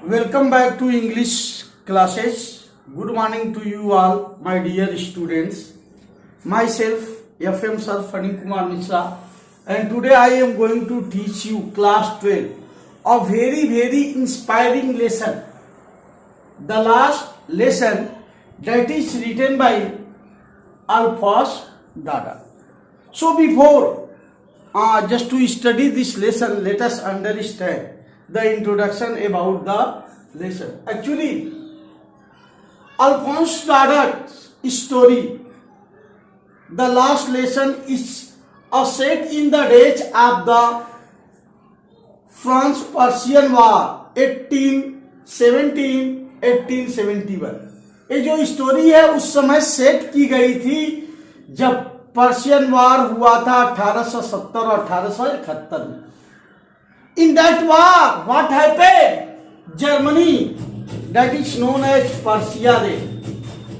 Welcome back to English classes. Good morning to you all, my dear students. Myself, FM Sir Fani Kumar Mishra, and today I am going to teach you class 12, a very inspiring lesson. The last lesson that is written by Alphonse Daudet. So before just to study this lesson, let us understand the introduction about the lesson. Actually, Alphonse Daudet's story, the last lesson, is set in the days of the France-Persian War 1871. ये जो story है उस समय set की गई थी जब Persian वार हुआ था 1870 और 1871 में. In that war, what happened? Germany, that is known as Persia,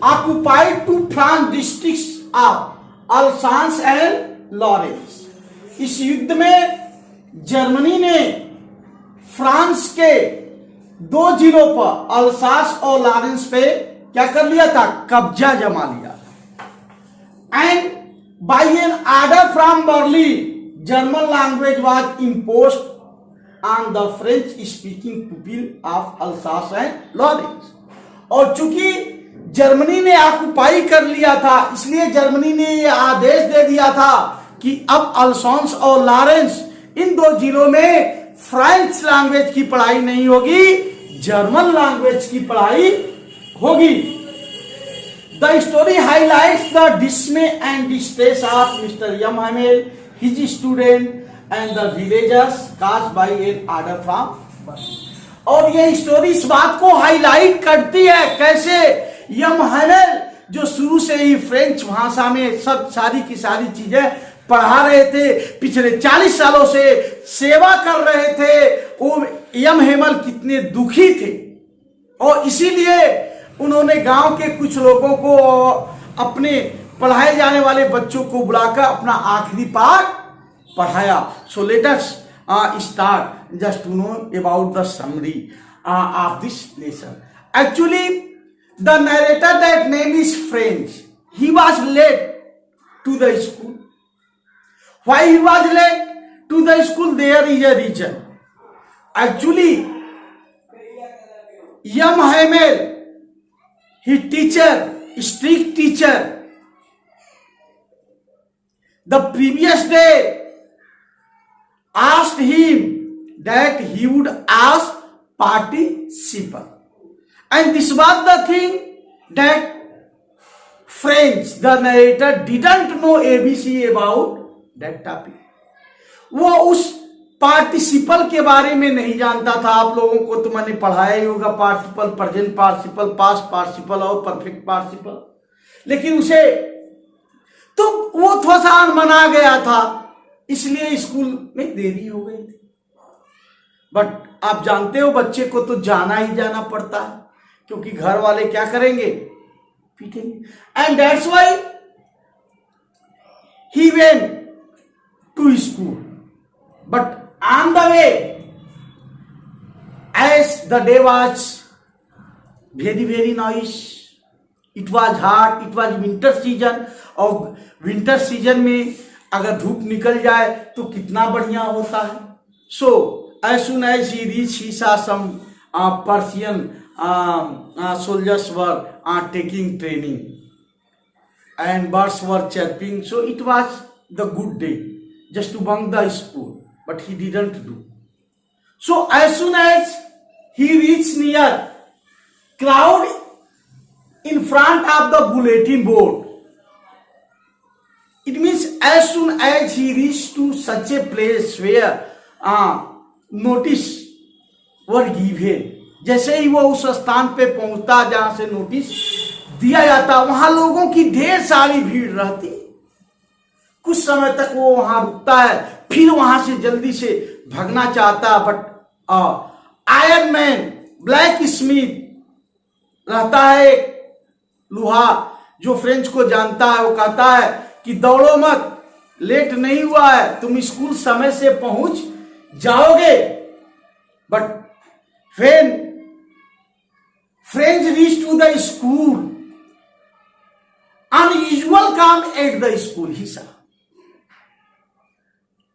occupied two France districts of Alsace and Lorraine. इस युद्ध में जर्मनी ने फ्रांस के दो जिलों पर अल्सास और लॉरेंस पे क्या कर लिया था? कब्जा जमा लिया. And by an order from Berlin, German language was imposed on the French speaking people of Alsace and Lorraine. और चूंकि जर्मनी ने ऑक्युपाई कर लिया था, इसलिए जर्मनी ने यह आदेश दे दिया था कि अब अल्सास और लॉरेंस इन दो जिलों में फ्रेंच लैंग्वेज की पढ़ाई नहीं होगी, जर्मन लैंग्वेज की पढ़ाई होगी. The story highlights the dismay and distress of Mr. M. Hamel, his student and the villagers caused by an order from Berlin. और ये स्टोरी इस बात को हाईलाइट करती है कैसे यम हैमेल, जो शुरू से ही फ्रेंच भाषा में सब सारी की सारी चीजें पढ़ा रहे थे, पिछले 40 सालों से सेवा कर रहे थे, वो यम हैमेल कितने दुखी थे. और इसीलिए उन्होंने गांव के कुछ लोगों को, अपने पढ़ाए जाने वाले बच्चों को बुलाकर अपना आखिरी पाठ पढ़ाया. So let us start just to know about the summary of this lesson. Actually, the narrator, that name is French. He was late to the school. Why he was late to the school? There is a reason. Actually, Yam Hamel, his teacher, strict teacher, the previous day asked him that he would ask participant, and this was the thing that French, the narrator, didn't know ABC about that topic. वो उस participle के बारे में नहीं जानता था. आप लोगों को तो मैंने पढ़ाया ही होगा, participle, present participle, past participle और परफेक्ट पार्टिसिपल, लेकिन उसे तो वो थोड़ा सा अनमना गया था, इसलिए स्कूल में देरी हो गई थी. बट आप जानते हो बच्चे को तो जाना ही जाना पड़ता है, क्योंकि घर वाले क्या करेंगे? पीटेंगे. And that's why he went to school. But on the way, as the day was very nice, it was hot, it was winter season, और विंटर सीजन में अगर धूप निकल जाए तो कितना बढ़िया होता है. So as soon as he reach he saw some Persian soldiers were taking training and birds were chirping. So it was the good day just to bunk the school, but he didn't do. So as soon as he reached near, crowd in front of the bulletin board. It means as soon as he reached to such a place where notice were given, जैसे ही वो उस स्थान पे पहुंचता जहां से notice दिया जाता, वहां लोगों की ढेर सारी भीड़ रहती. कुछ समय तक वो वहां रुकता है, फिर वहां से जल्दी से भागना चाहता. But iron man, black Smith रहता है, लुहा, जो फ्रेंच को जानता है, वो कहता है कि दौड़ो मत, लेट नहीं हुआ है, तुम स्कूल समय से पहुंच जाओगे. But when French reached to the school. Unusual calm at the school, he saw.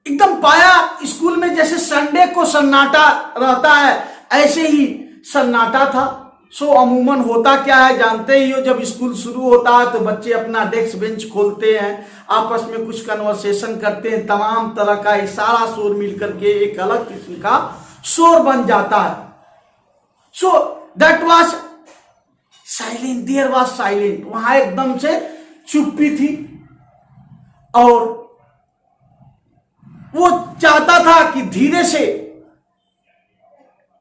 एकदम पाया स्कूल में जैसे संडे को सन्नाटा रहता है, ऐसे ही सन्नाटा था। सो अमूमन होता क्या है जानते ही हो, जब स्कूल शुरू होता है तो बच्चे अपना डेस्क बेंच खोलते हैं, आपस में कुछ कन्वर्सेशन करते हैं, तमाम तरह का इशारा शोर मिल करके एक अलग किस्म का शोर बन जाता है। So that was silent, there was silent, वहां एकदम से चुप्पी थी। और वो चाहता था कि धीरे से,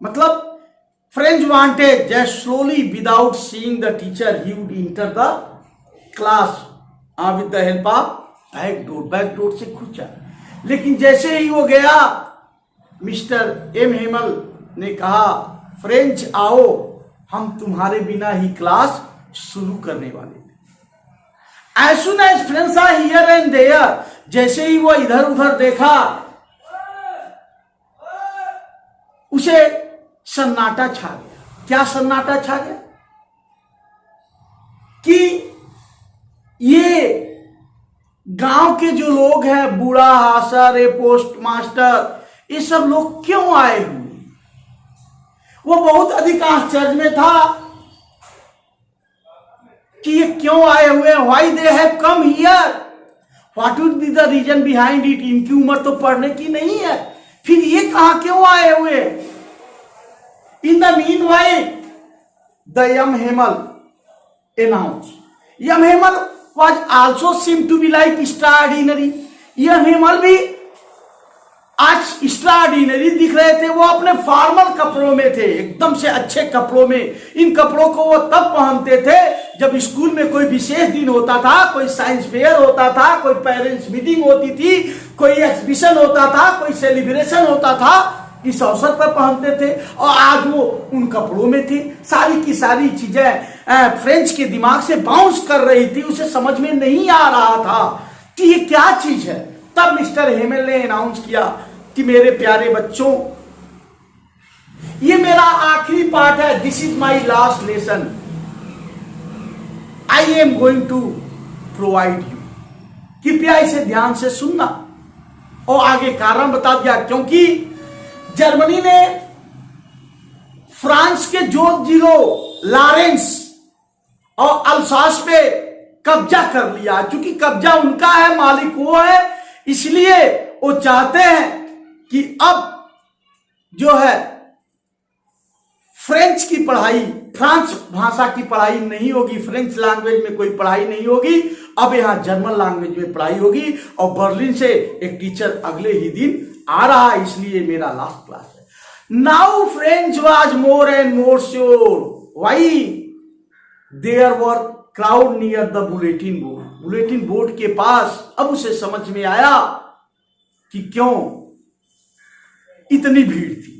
मतलब French wanted just slowly without seeing the teacher he would enter the class with the help of back door से खुचा। लेकिन जैसे ही वो गया, मिस्टर एम हेमल ने कहा, फ्रेंच आओ, हम तुम्हारे बिना ही क्लास शुरू करने वाले थे। As soon as friends are here and there, जैसे ही वो इधर उधर देखा, उसे सन्नाटा छा गया। क्या सन्नाटा छा गया कि ये गांव के जो लोग हैं, बूढ़ा हासर, ये पोस्ट मास्टर, ये सब लोग क्यों आए हुए। वो बहुत अधिक आश्चर्य में था कि ये क्यों आए हुए, why they have come here, what would be the reason behind it. इनकी उम्र तो पढ़ने की नहीं है, फिर ये कहां क्यों आए हुए। In the meanwhile, the young Hemal announced. Young Hemal was also seemed to be like extraordinary. Young Hemal भी आज extraordinary दिख रहे थे। वो अपने फॉर्मल कपड़ों में थे, एकदम से अच्छे कपड़ों में। इन कपड़ों को वो तब पहनते थे जब स्कूल में कोई विशेष दिन होता था, कोई साइंस फेयर होता था, कोई पेरेंट्स मीटिंग होती थी, कोई एग्जीबिशन होता था, कोई सेलिब्रेशन होता था, इस अवसर पर पहनते थे। और आज वो उन कपड़ों में थे। सारी की सारी चीजें फ्रेंच के दिमाग से बाउंस कर रही थी, उसे समझ में नहीं आ रहा था कि ये क्या चीज है। तब मिस्टर हेमल ने अनाउंस किया कि मेरे प्यारे बच्चों, ये मेरा आखिरी पाठ है, this is my last lesson, I am going to provide you. कृपया इसे ध्यान से सुनना। और आगे कारण बता दिया, क्योंकि जर्मनी ने फ्रांस के जो जिलों लॉरेंस और अल्सास पे कब्जा कर लिया। चूंकि कब्जा उनका है, मालिक वो है, इसलिए वो चाहते हैं कि अब जो है फ्रेंच की पढ़ाई, फ्रांस भाषा की पढ़ाई नहीं होगी, फ्रेंच लैंग्वेज में कोई पढ़ाई नहीं होगी, अब यहां जर्मन लैंग्वेज में पढ़ाई होगी। और बर्लिन से एक टीचर अगले ही दिन आ रहा है, इसलिए मेरा लास्ट क्लास है। Now French was more and more sure why there were crowd near the bulletin board. Bulletin board के पास अब उसे समझ में आया कि क्यों इतनी भीड़ थी।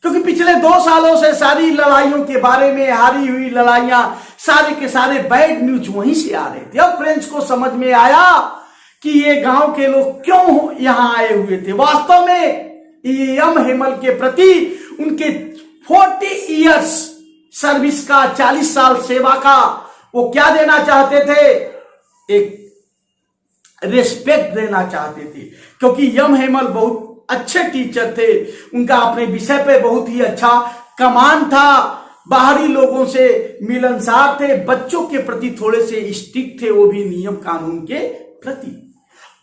क्योंकि पिछले 2 सालों से सारी लड़ाइयों के बारे में, हारी हुई लड़ाइयां, सारे के सारे बैड न्यूज वहीं से आ रहे थे। अब फ्रेंच को समझ में आया कि ये गांव के लोग क्यों यहां आए हुए थे। वास्तव में यम हेमल के प्रति उनके 40 इयर्स सर्विस का, 40 साल सेवा का, वो क्या देना चाहते थे, एक रिस्पेक्ट देना चाहते थे। क्योंकि यम हेमल बहुत अच्छे टीचर थे, उनका अपने विषय पे बहुत ही अच्छा कमांड था, बाहरी लोगों से मिलनसार थे, बच्चों के प्रति थोड़े से स्ट्रिक्ट थे, वो भी नियम कानून के प्रति।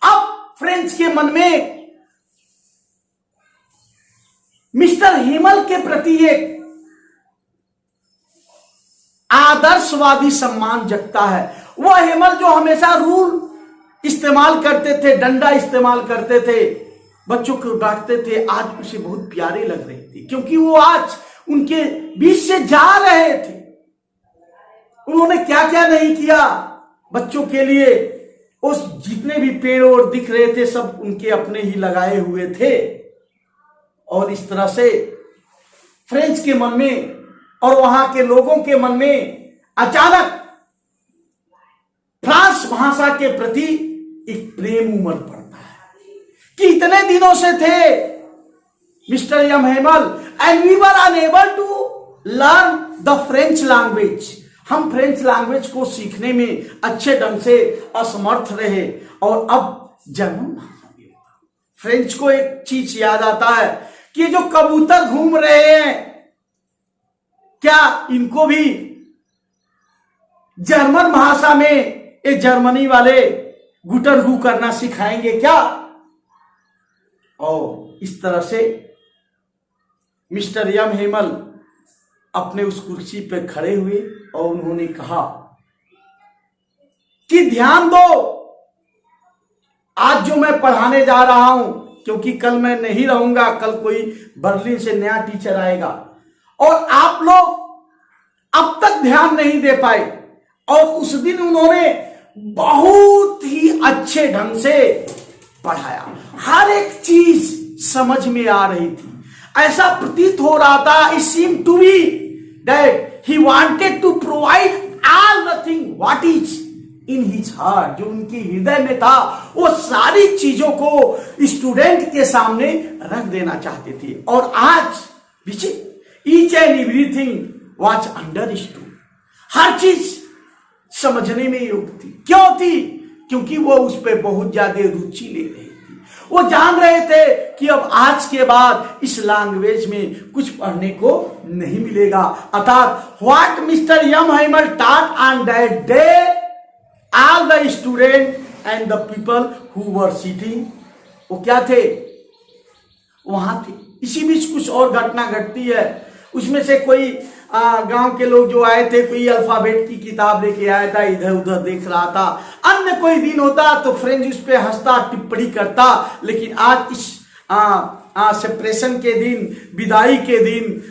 अब फ्रेंच के मन में मिस्टर हेमल के प्रति एक आदर्शवादी सम्मान जगता है। वह हेमल जो हमेशा रूल इस्तेमाल करते थे, डंडा इस्तेमाल करते थे, बच्चों को डांटते थे, आज उसे बहुत प्यारे लग रहे थे, क्योंकि वो आज उनके बीच से जा रहे थे। उन्होंने क्या क्या नहीं किया बच्चों के लिए। उस जितने भी पेड़ और दिख रहे थे सब उनके अपने ही लगाए हुए थे। और इस तरह से फ्रेंच के मन में और वहां के लोगों के मन में अचानक फ्रांस भाषा के प्रति एक प्रेम उमड़ पड़ता है कि इतने दिनों से थे mister M Hamel, and we were unable to learn the French language. हम फ्रेंच लैंग्वेज को सीखने में अच्छे ढंग से असमर्थ रहे और अब जर्मन भाषा में फ्रेंच को एक चीज याद आता है कि जो कबूतर घूम रहे हैं, क्या इनको भी जर्मन भाषा में ये जर्मनी वाले गुटरगू करना सिखाएंगे क्या? और इस तरह से मिस्टर यम हेमल अपने उस कुर्सी पे खड़े हुए और उन्होंने कहा कि ध्यान दो, आज जो मैं पढ़ाने जा रहा हूं, क्योंकि कल मैं नहीं रहूंगा, कल कोई बर्लिन से नया टीचर आएगा और आप लोग अब तक ध्यान नहीं दे पाए। और उस दिन उन्होंने बहुत ही अच्छे ढंग से पढ़ाया, हर एक चीज समझ में आ रही थी। ऐसा प्रतीत हो रहा था, it seemed to be that he wanted to provide all the thing what is in his heart. जो उनके हृदय में था वो सारी चीजों को स्टूडेंट के सामने रख देना चाहते थे। और आज each and everything was understood, हर चीज समझने में योग्य थी। क्यों थी? क्योंकि वो उस पर बहुत ज्यादा रुचि ले रहे थे। वो जान रहे थे कि अब आज के बाद इस लैंग्वेज में कुछ पढ़ने को नहीं मिलेगा। अर्थात what mister M Hamel taught on that day, all the student and the people who were sitting, वो क्या थे? वहां थे। इसी बीच कुछ और घटना घटती है। उसमें से कोई गांव के लोग जो आए थे, कोई अल्फाबेट की किताब लेके आया था, इधर उधर देख रहा था। अन्य कोई दिन होता तो फ्रेंच उस पर हंसता, टिप्पणी करता, लेकिन आज इस सेपरेशन के दिन, विदाई के दिन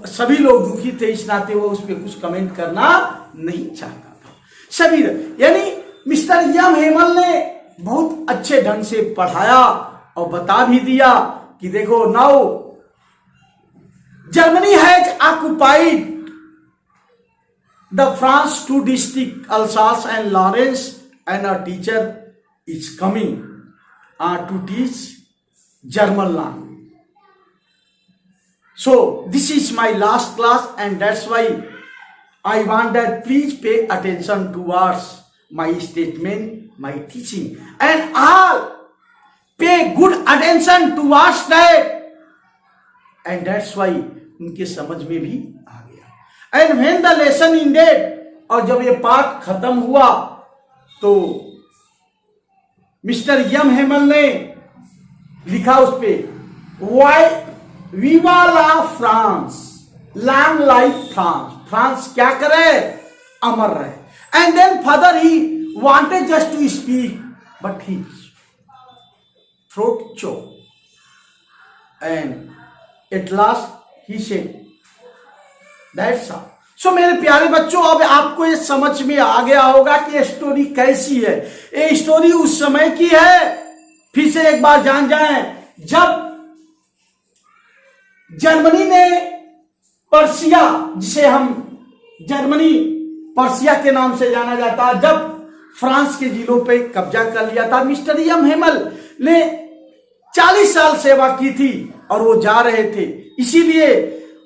सभी लोग दुखी थे, इस नाते वो उस पर कुछ कमेंट करना नहीं चाहता था। सभी यानी मिस्टर यम हेमल ने बहुत अच्छे ढंग से पढ़ाया और बता भी दिया कि देखो, now Germany has occupied the France 2 district, Alsace and Lorraine, and a teacher is coming to teach German language. So this is my last class, and that's why I want that please pay attention towards my statement, my teaching, and all pay good attention towards that, and that's why उनके समझ में भी आ गया। And when the lesson ended, और जब ये पाठ खत्म हुआ तो मिस्टर यम हेमल ने लिखा उस पे, वाई vive la France, long life France, France क्या करे? अमर रहे। And then further he wanted just to speak but he throat choke, and at last he said, that's all. So मेरे प्यारे बच्चों, अब आपको ये समझ में आ गया होगा कि ये स्टोरी कैसी है। ये स्टोरी उस समय की है। फिर से एक बार जान जाएं, जब जर्मनी ने पर्सिया, जिसे हम जर्मनी पर्सिया के नाम से जाना जाता है, जब फ्रांस के जिलों पे कब्जा कर लिया था, मिस्टर यम हेमल ने 40 साल सेवा की थी और वो जा रहे थे। इसीलिए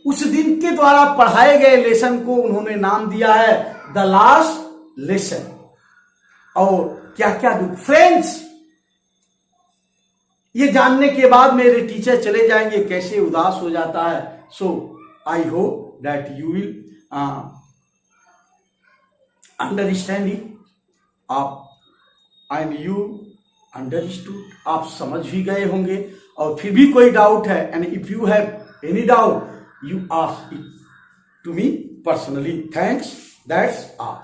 उस दिन के द्वारा पढ़ाए गए लेसन को उन्होंने नाम दिया है द लास्ट लेसन। और क्या क्या फ्रेंड्स, ये जानने के बाद मेरे टीचर चले जाएंगे, कैसे उदास हो जाता है। So I hope that you will understand it. आप एंड यू अंडरस्टूड, आप समझ भी गए होंगे। और फिर भी कोई डाउट है, and if you have any doubt, you ask it to me personally. Thanks. That's all.